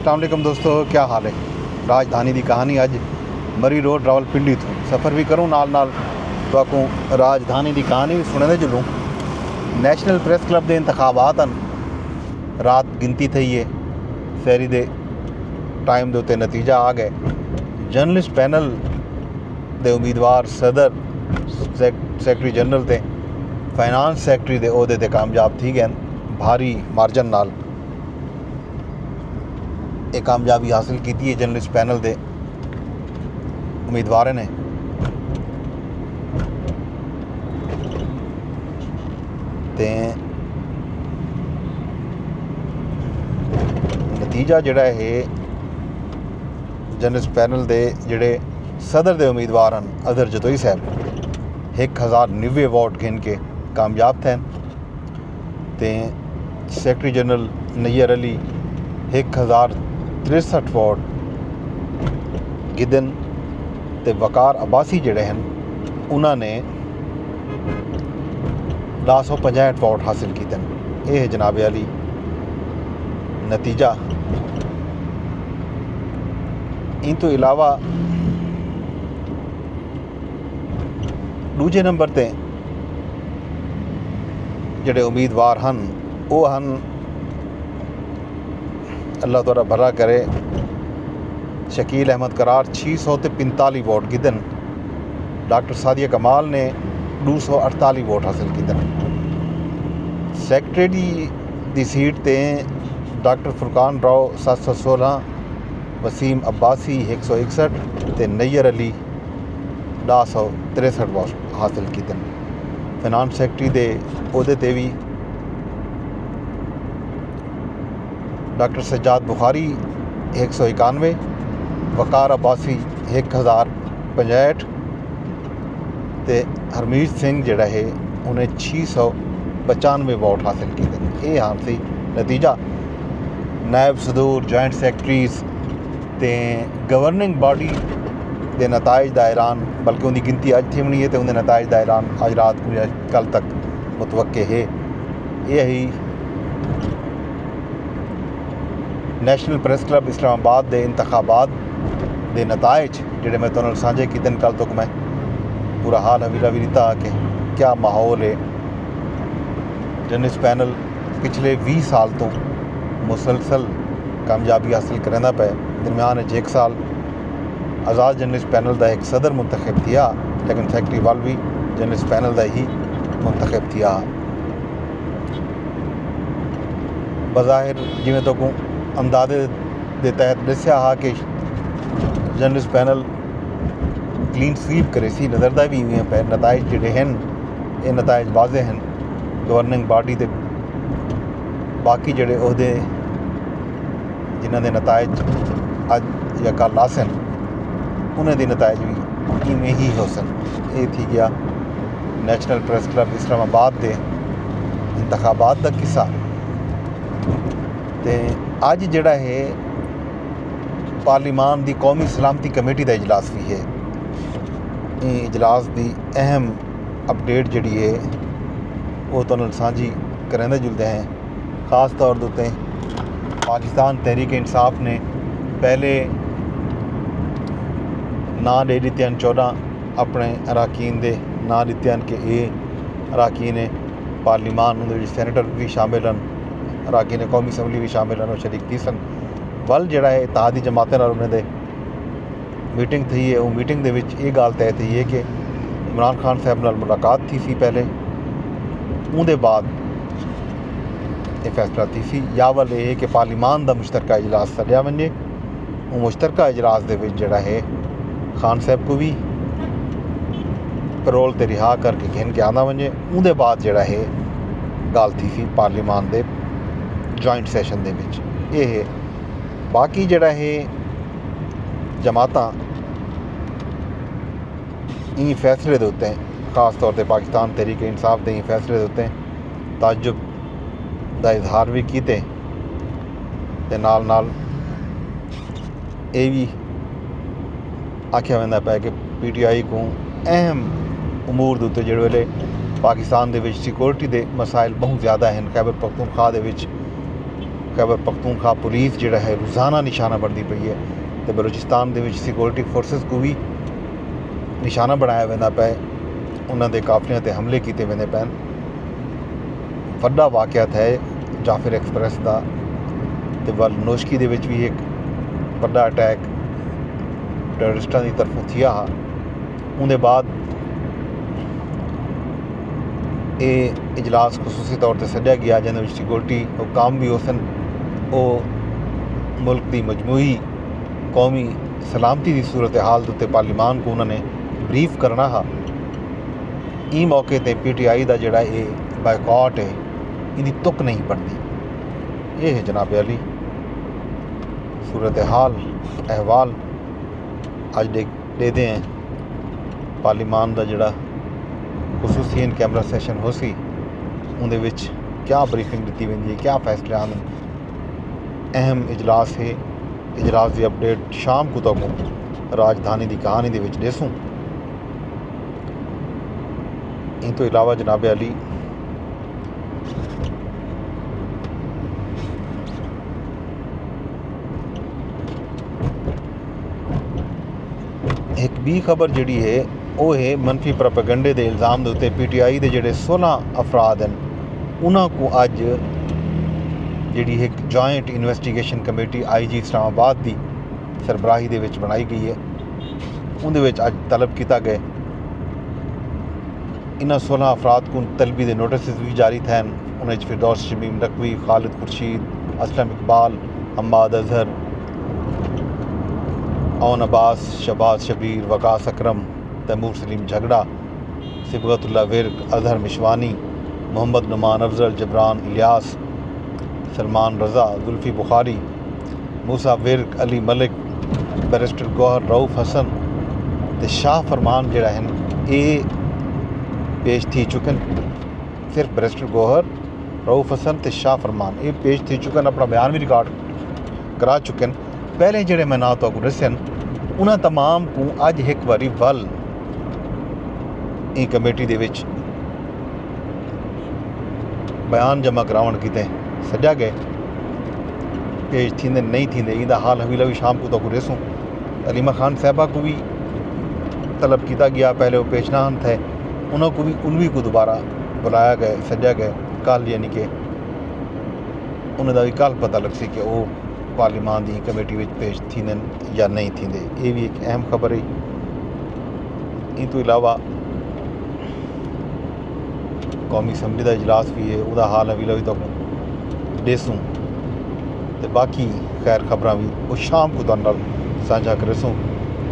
अस्सलाम वालेकुम दोस्तों, क्या हाल है। राजधानी की कहानी अज मरी रोड रावलपिंडी तो सफ़र भी करूँ नाल तो आपको राजधानी की कहानी भी सुने चलूँ। नैशनल प्रेस क्लब के इंतखाबात हैं, रात गिनती थी है, शहरी दे टाइम के उत्ते नतीजा आ गए। जर्नलिस्ट पैनल के उम्मीदवार सदर सैकटरी जनरल ते फाइनांस सैकटरी के अहदे ते कामयाब थी गए भारी मार्जन नाल। एक कामयाबी हासिल की है जर्नलिस्ट पैनल के उम्मीदवार ने। ते नतीजा जोड़ा है जर्नलिस्ट पैनल के जोड़े सदर के उम्मीदवार हैं अजहर जतोई साहब 1090 वोट गिन के कामयाब थे। तो secretary general Nayyar Ali 1063 vote गिदन। तो वकार अब्बासी जोड़े हैं उन्होंने 965 वोट हासिल किए। यह जनाबे अली नतीजा। इन तो इलावा दूजे नंबर ते जोड़े उम्मीदवार हैं वो हैं, अल्लाह तआला भला करे, शकील अहमद करार 645 वोट गिदन। डॉक्टर सादिया कमाल ने 248 वोट हासिल किए। सैकटरी की सीट ते डॉक्टर फुरकान राव 716, वसीम अब्बासी 161 ते नैयर अली 963 वोट हासिल किए। फाइनांस सैकटरी के अहदे ते भी डॉक्टर सज्जाद बुखारी 191, वकार अब्बासी 1065 ते हरमीत सिंह जोड़ा है उन्हें 695 वोट हासिल किए। ये हाँ सी नतीजा। नायब सदूर जॉइंट सैकटरीज ते गवर्निंग बॉडी के नताइज का ऐलान, बल्कि उनकी गिनती अज थी होनी है तो उनके नताइज का ऐलान अज रात को या कल तक मुतवक्के है। यही नैशनल प्रेस क्लब इस्लामाबाद के इंतखाबात के नताइज जोड़े मैं तुहानू साझे किए। कल तक मैं पूरा हाल हवीला भी दिता कि क्या माहौल है। जर्नलिस्ट पैनल पिछले 20 साल तो मुसलसल कामयाबी हासिल करता पे। दरम्यान एक साल आज़ाद जर्नलिस्ट पैनल का एक सदर मुंतखब थिया, लेकिन सैकटरी वाल भी जर्नलिस्ट पैनल का ही मुंतखब थिया। बज़ाहिर जिमें तो को अंदाजे के तहत दसिया हा कि जर्नलिस्ट पैनल क्लीन स्वीप करे सी, नज़रदा भी हुए पे। नताइज जोड़े हैं ये नताइज वाजे हैं। गवर्निंग बॉडी के बाकी जोड़े अहदे जिन्हों के नताइज अज या कल आसन उन्हें दी नताइज भी इवें ही हो सन। ये थी गया नैशनल प्रेस क्लब इस्लामाबाद के इंतखाबात का किस्सा। तो अज जोड़ा है पार्लीमान की कौमी सलामती कमेटी का इजलास भी है। इजलास की अहम अपडेट जी है वो तुहानू साझी करेंदे जुलते हैं। ख़ास तौर पर पाकिस्तान तहरीक इंसाफ ने पहले ना दे दिते हैं 14 अपने अराकीन दे ना दिते हैं कि ये अराकीन पार्लीमान उन्हें सैनेटर भी शामिल हैं, अराकीन कौमी असैंबली भी शामिल हैं और शरीक थी सन। वल जोड़ा है इत्तेहादी जमातें उन्होंने मीटिंग थी है। वो मीटिंग के गाल तय थी है कि इमरान खान साहब नाल मुलाकात थी सी पहले, उनके बाद ये फैसला थी सी। या वल ये कि पार्लीमान का मुश्तरका इजलास सद्या वजे। वो मुश्तरका इजलास के जोड़ा है खान साहब को भी पैरोल ते रिहा करके गिन के आना वजे। उनके बाद जोड़ा है गल थी सी पार्लीमान के जॉइंट सैशन के ये है। बाकी जोड़ा है जमात इन फैसले के उत्ते खास तौर पर पाकिस्तान तहरीक इंसाफ के फैसले के उत्ते ताजुब का इजहार भी किए। नाल नाल ये भी आख्या वह पै कि PTI को अहम उमूर के उत्ते जिहड़े वेले पाकिस्तान के सिक्योरिटी के मसाइल बहुत ज़्यादा हैं। खैबर पख्तूनख्वा खैबर पख्तूनख्वा पुलिस ਜਿਹੜਾ ਹੈ ਰੋਜ਼ਾਨਾ ਨਿਸ਼ਾਨਾ ਬਣਦੀ ਪਈ ਹੈ ਤੇ ਬਲੋਚਿਸਤਾਨ ਦੇ ਵਿੱਚ ਸਿਕਿਉਰਿਟੀ ਫੋਰਸਿਸ ਨੂੰ ਵੀ ਨਿਸ਼ਾਨਾ ਬਣਾਇਆ ਵੈਂਦਾ ਪਿਆ ਉਹਨਾਂ ਦੇ ਕਾਫਲਿਆਂ 'ਤੇ ਹਮਲੇ ਕੀਤੇ ਵੈਂਦੇ ਪੈਣ ਵੱਡਾ ਵਾਕਿਆਤ ਹੈ ਜਾਫਰ ਐਕਸਪ੍ਰੈਸ ਦਾ ਤੇ ਵੱਲ ਨੋਸ਼ਕੀ ਦੇ ਵਿੱਚ ਵੀ ਇੱਕ ਵੱਡਾ ਅਟੈਕ ਟੈਰਰਿਸਟਾਂ ਦੀ ਤਰਫੋਂ ਥਿਆ हा ਉਹਦੇ ਬਾਅਦ ਇਹ इजलास खसूसी तौर पर सद्या गया जिन्हें सिक्योरिटी हुकाम भी होसन मुल्क की मजमूई कौमी सलामती की सूरत हाल के उत्ते पार्लीमान को उन्होंने ब्रीफ करना हा ई मौके पर PTI का जोड़ा ये बायकॉट है इनकी तुक नहीं बनती। ये है जनाब अली सूरत हाल अहवाल अज देते हैं पार्लीमान का जोड़ा खसूसी इन कैमरा सैशन हो सी उनके विच क्या ब्रीफिंग दी वेंदी है क्या फैसले आने अहम इजलास है। इजलास की अपडेट शाम को तुहानू राजधानी की कहानी दे विच देसूं। इन तो इलावा जनाब अली एक भी खबर जिहड़ी है वो है मनफी प्रोपेगंडे के इल्ज़ाम के उत्ते PTI के जोड़े 16 अफराद हैं उन्होंने को अज जी एक joint investigation committee IG Islamabad की सरबराही दे विच बनाई गई है उनके विच अज तलब किया गया इन्होंने 16 अफराद को तलबी के नोटिस भी जारी थे उन्हें फिरदौस शमीम नकवी खालिद खुर्शीद असलम इकबाल हम्माद अजहर औन अब्बास शहबाज शबीर वकास अकरम तैमूर सलीम झगड़ा सिबगतुल्ला विर्क अजहर मिशवानी मोहम्मद नुमान अफजल जबरान इलियास सलमान रज़ा जुल्फ़ी बुखारी मूसा विर्क अली मलिक बैरिस्टर गौहर रऊफ़ हसन ते शाह फरमान जोड़ा है ये पेश थी चुकन। सिर्फ बैरिस्टर गौहर रऊफ़ हसन ते शाह फरमान ये पेश थी चुकन अपना बयान भी रिकॉर्ड करा चुकन। पहले जोड़े मैं ना तो दसन उन्होंने तमाम को अज एक बारी वल कमेटी दे विच बयान जमा करावन किते सजा गए पेश थींदे नहीं थींदे इनका हाल हवीला भी शाम को तो देसूं। अलीमा खान साहबा को भी तलब किया गया पहले वो पेश ना थे उन्होंने को भी उनवी को दोबारा बुलाया गया सजा गए कल यानी कि उन्होंने भी कल पता लग सी कि वो पार्लीमान की कमेटी में पेश थींदे या नहीं थींदे। ये भी एक अहम खबर है। इन तो इलावा कौमी असैंबली का इजलास भी है वह हाल हवीला भी तो देसूं तो बाकी खैर खबर भी वो शाम को तुहाडे नाल साझा करेसूं।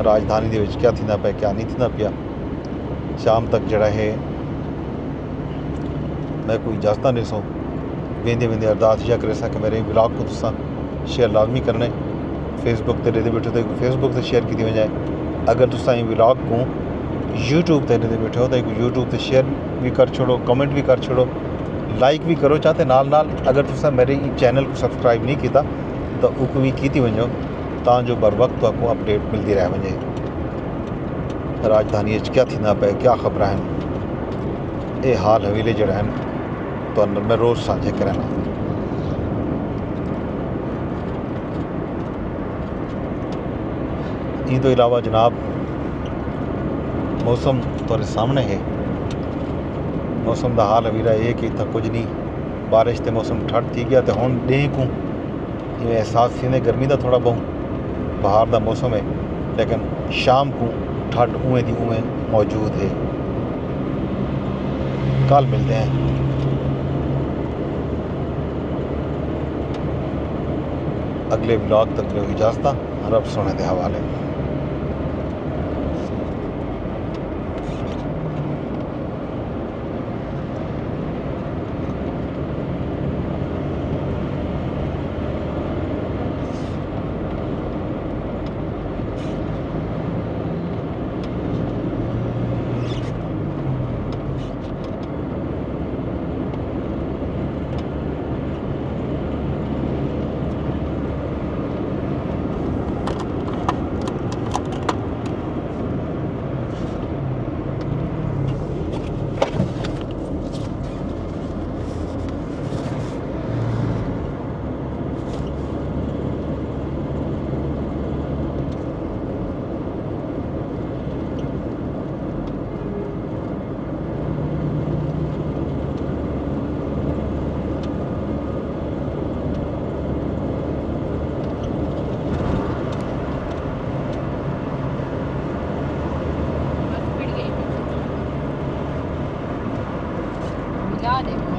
राजधानी दे विच क्या थींदा पिया क्या नहीं थींदा पिया शाम तक जड़ा है मैं कोई इजाजत नहीं सो वेंदे वेंदे अरदास या करे कि मेरे ब्लॉग को तुसां शेयर लाजमी करने फेसबुक ते रेदे बैठे तो फेसबुक से शेयर की जाए अगर तुसां ये ब्लॉग को यूट्यूब ते रेदे बैठे हो तो यूट्यूब से शेयर भी कर छोड़ो कमेंट भी कर छोड़ो लाइक भी करो चाहते नाल नाल अगर तुसां मेरे चैनल को सब्सक्राइब नहीं किया तो उक भी की वजो तां जो बर वक्त आपको अपडेट मिलती रह वजे राजधानी क्या थींदा पे क्या खबर हैं ये हाल हवीले जड़ा हैं तो मैं रोज़ साझे कराना। इन तो इलावा जनाब मौसम तुहाडे सामने है मौसम का हाल हवीला ये कि इतना कुछ नहीं बारिश के मौसम ठंड थी गया तो हुण ॾींहं को ये एहसास थींदे गर्मी का थोड़ा बहुत बाहर का मौसम है लेकिन शाम को ठंड उवें दी उवें मौजूद है। कल मिलते हैं। अगले ब्लॉग तक जो इजाज़त रब सोने के हवाले।